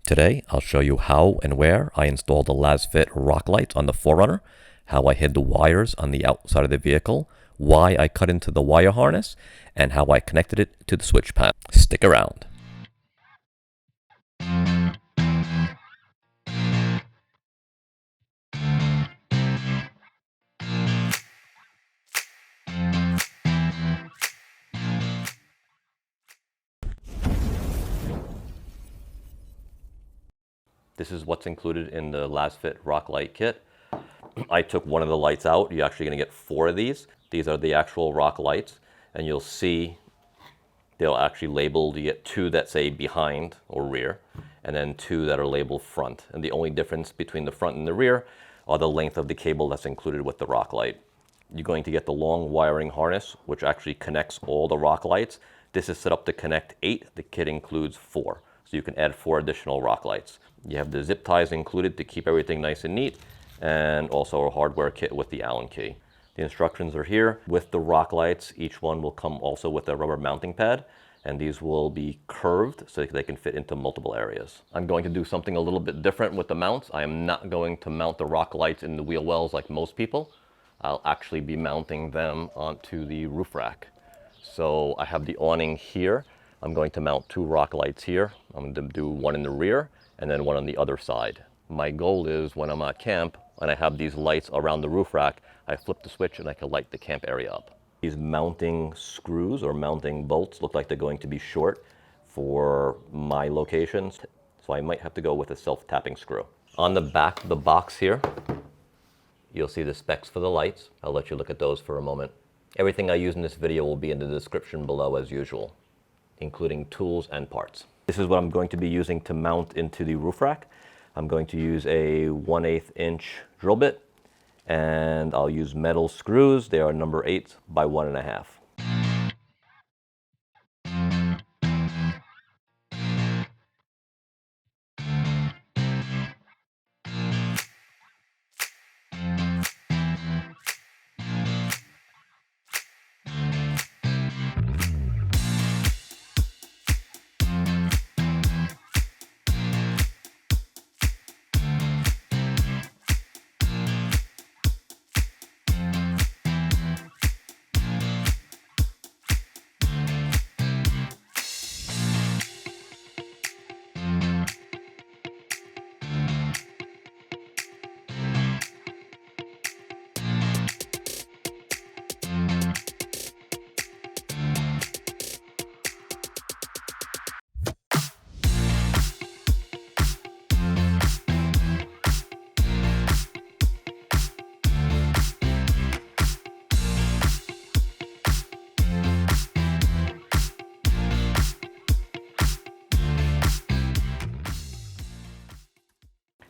Today, I'll show you how and where I installed the Lasfit Rock Lights on the 4Runner, how I hid the wires on the outside of the vehicle, why I cut into the wire harness, and how I connected it to the switch panel. Stick around. This is what's included in the Lasfit Rock Light kit. I took one of the lights out. You're actually going to get 4 of these. These are the actual rock lights, and you'll see they'll actually labeled. You get 2 that say behind or rear, and then 2 that are labeled front. And the only difference between the front and the rear are the length of the cable that's included with the rock light. You're going to get the long wiring harness, which actually connects all the rock lights. This is set up to connect 8. The kit includes 4. So you can add 4 additional rock lights. You have the zip ties included to keep everything nice and neat, and also a hardware kit with the Allen key. The instructions are here. With the rock lights, each one will come also with a rubber mounting pad, and these will be curved so they can fit into multiple areas. I'm going to do something a little bit different with the mounts. I am not going to mount the rock lights in the wheel wells like most people. I'll actually be mounting them onto the roof rack. So I have the awning here. I'm going to mount 2 rock lights here. I'm going to do one in the rear and then one on the other side. My goal is when I'm at camp and I have these lights around the roof rack, I flip the switch and I can light the camp area up. These mounting screws or mounting bolts look like they're going to be short for my locations, so I might have to go with a self-tapping screw. On the back of the box here, you'll see the specs for the lights. I'll let you look at those for a moment. Everything I use in this video will be in the description below as usual, including tools and parts. This is what I'm going to be using to mount into the roof rack. I'm going to use a 1/8 inch drill bit, and I'll use metal screws. They are number 8 by 1.5.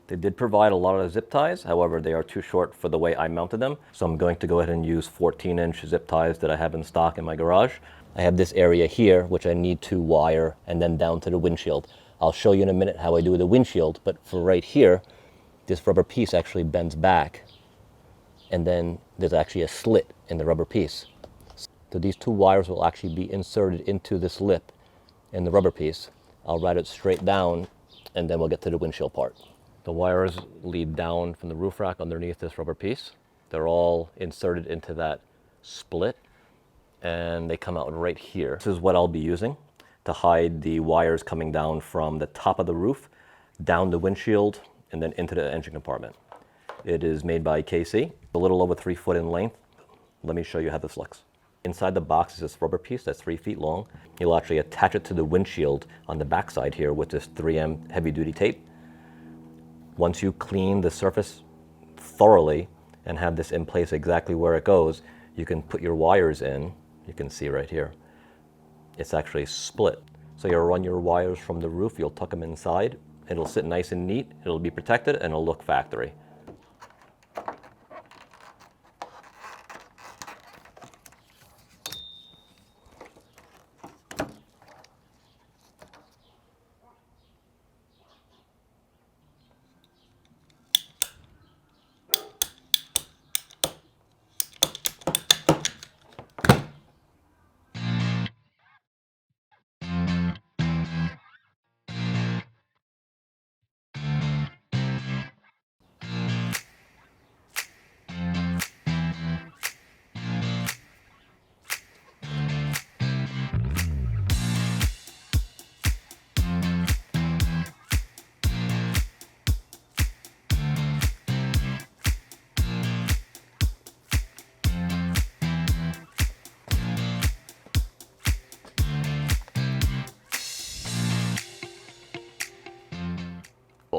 They did provide a lot of zip ties, however they are too short for the way I mounted them, so I'm going to go ahead and use 14-inch zip ties that I have in stock in my garage. I have this area here which I need to wire and then down to the windshield. I'll show you in a minute how I do the windshield, but for right here, this rubber piece actually bends back, and then there's actually a slit in the rubber piece. So these 2 wires will actually be inserted into this lip in the rubber piece. I'll route it straight down, and then we'll get to the windshield part. The wires lead down from the roof rack underneath this rubber piece. They're all inserted into that split, and they come out right here. This is what I'll be using to hide the wires coming down from the top of the roof, down the windshield, and then into the engine compartment. It is made by KC, a little over 3 foot in length. Let me show you how this looks. Inside the box is this rubber piece that's 3 feet long. You'll actually attach it to the windshield on the back side here with this 3M heavy-duty tape. Once you clean the surface thoroughly and have this in place exactly where it goes, you can put your wires in. You can see right here. It's actually split. So you'll run your wires from the roof, you'll tuck them inside. It'll sit nice and neat, it'll be protected, and it'll look factory.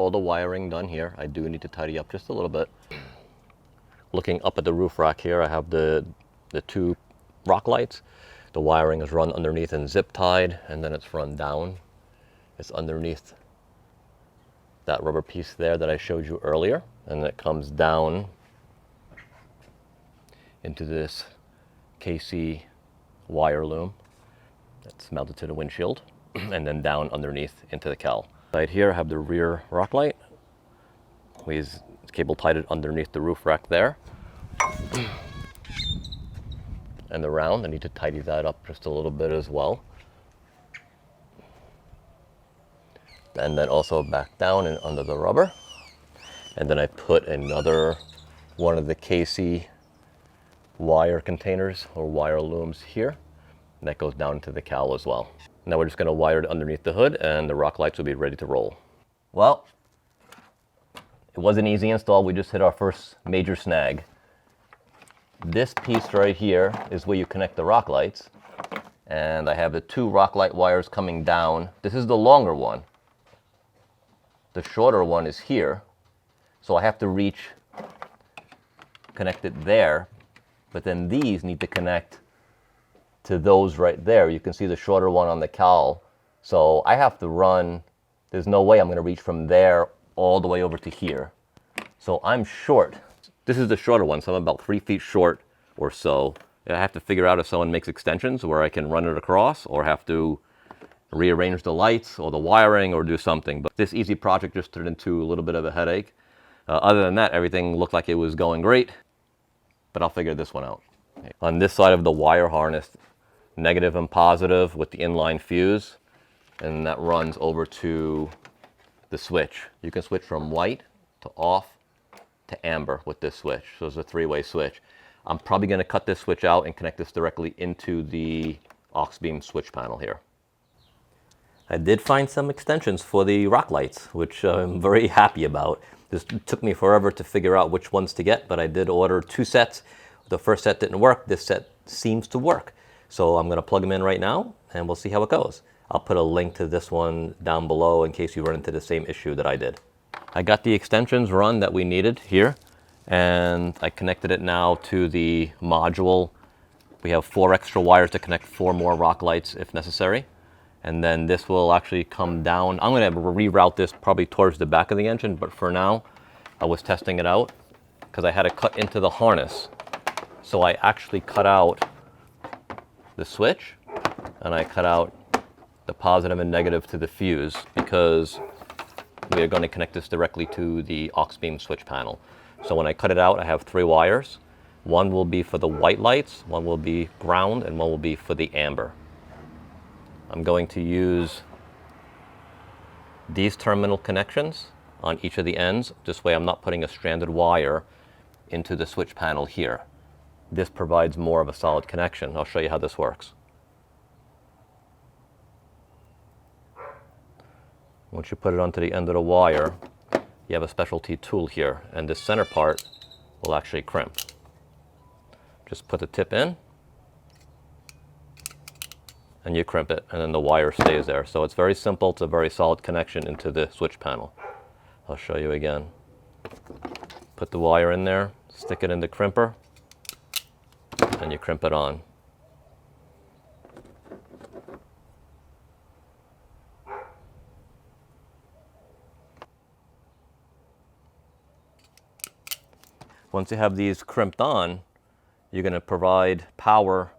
all the wiring done here. I do need to tidy up just a little bit. Looking up at the roof rack here, I have the two rock lights. The wiring is run underneath and zip tied, and then it's run down. It's underneath that rubber piece there that I showed you earlier, and it comes down into this KC wire loom that's mounted to the windshield, and then down underneath into the cowl. Right here I have the rear rock light. It's cable tied it underneath the roof rack there. And the round, I need to tidy that up just a little bit as well. And then also back down and under the rubber. And then I put another one of the KC wire containers or wire looms here. And that goes down into the cowl as well. Now we're just going to wire it underneath the hood, and the rock lights will be ready to roll. Well, it was an easy install. We just hit our first major snag. This piece right here is where you connect the rock lights. And I have the two rock light wires coming down. This is the longer one. The shorter one is here. So I have to connect it there. But then these need to connect to those right there. You can see the shorter one on the cowl. So I have to run, there's no way I'm going to reach from there all the way over to here. So I'm short. This is the shorter one, so I'm about 3 feet short or so. I have to figure out if someone makes extensions where I can run it across, or have to rearrange the lights or the wiring or do something. But this easy project just turned into a little bit of a headache. Other than that, everything looked like it was going great, but I'll figure this one out. On this side of the wire harness, negative and positive with the inline fuse, and that runs over to the switch. You can switch from white to off to amber with this switch. So it's a three-way switch. I'm probably going to cut this switch out and connect this directly into the Auxbeam switch panel here. I did find some extensions for the rock lights, which I'm very happy about. This took me forever to figure out which ones to get, but I did order 2 sets. The first set didn't work. This set seems to work. So I'm going to plug them in right now, and we'll see how it goes. I'll put a link to this one down below in case you run into the same issue that I did. I got the extensions run that we needed here, and I connected it now to the module. We have 4 extra wires to connect 4 more rock lights if necessary. And then this will actually come down. I'm going to reroute this probably towards the back of the engine, but for now, I was testing it out because I had to cut into the harness. So I actually cut out the switch, and I cut out the positive and negative to the fuse, because we are going to connect this directly to the Auxbeam switch panel. So when I cut it out, I have 3 wires. One will be for the white lights, one will be ground, and one will be for the amber. I'm going to use these terminal connections on each of the ends. This way I'm not putting a stranded wire into the switch panel here. This provides more of a solid connection. I'll show you how this works. Once you put it onto the end of the wire, you have a specialty tool here, and this center part will actually crimp. Just put the tip in, and you crimp it, and then the wire stays there. So it's very simple. It's a very solid connection into the switch panel. I'll show you again. Put the wire in there, stick it in the crimper, and you crimp it on. Once you have these crimped on, you're going to provide power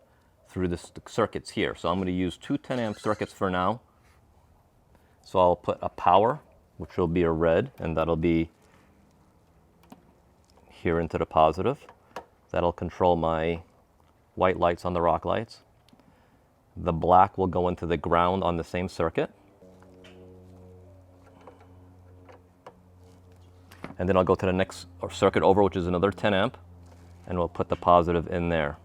through the circuits here. So I'm going to use 2 10-amp circuits for now. So I'll put a power, which will be a red, and that'll be here into the positive. That'll control my white lights on the rock lights. The black will go into the ground on the same circuit. And then I'll go to the next circuit over, which is another 10 amp, and we'll put the positive in there.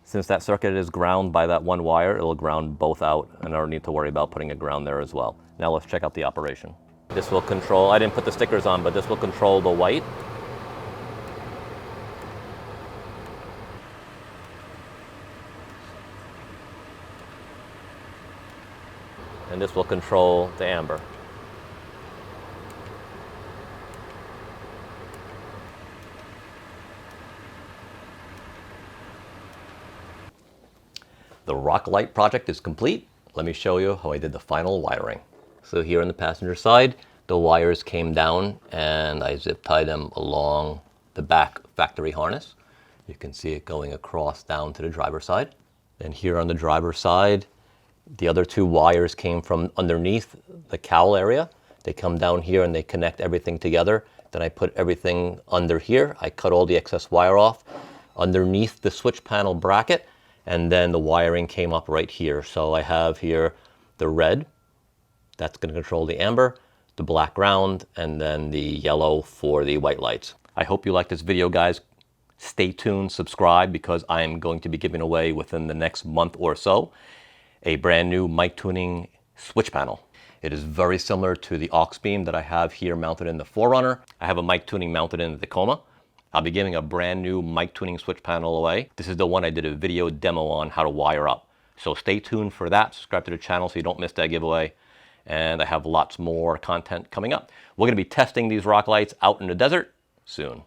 Since that circuit is ground by that one wire, it'll ground both out, and I don't need to worry about putting a ground there as well. Now let's check out the operation. This will control, I didn't put the stickers on, but this will control the white. and this will control the amber. The rock light project is complete. Let me show you how I did the final wiring. So here on the passenger side, the wires came down and I zip tied them along the back factory harness. You can see it going across down to the driver's side. And here on the driver's side, the other two wires came from underneath the cowl area. They come down here and they connect everything together. Then I put everything under here. I cut all the excess wire off underneath the switch panel bracket, and then the wiring came up right here. So I have here the red, that's going to control the amber, the black ground, and then the yellow for the white lights. I hope you like this video, guys. Stay tuned, subscribe, because I am going to be giving away within the next month or so a brand new mic tuning switch panel. It is very similar to the Auxbeam that I have here mounted in the 4Runner. I have a mic tuning mounted in the Tacoma. I'll be giving a brand new mic tuning switch panel away. This is the one I did a video demo on how to wire up. So stay tuned for that. Subscribe to the channel so you don't miss that giveaway. And I have lots more content coming up. We're going to be testing these rock lights out in the desert soon.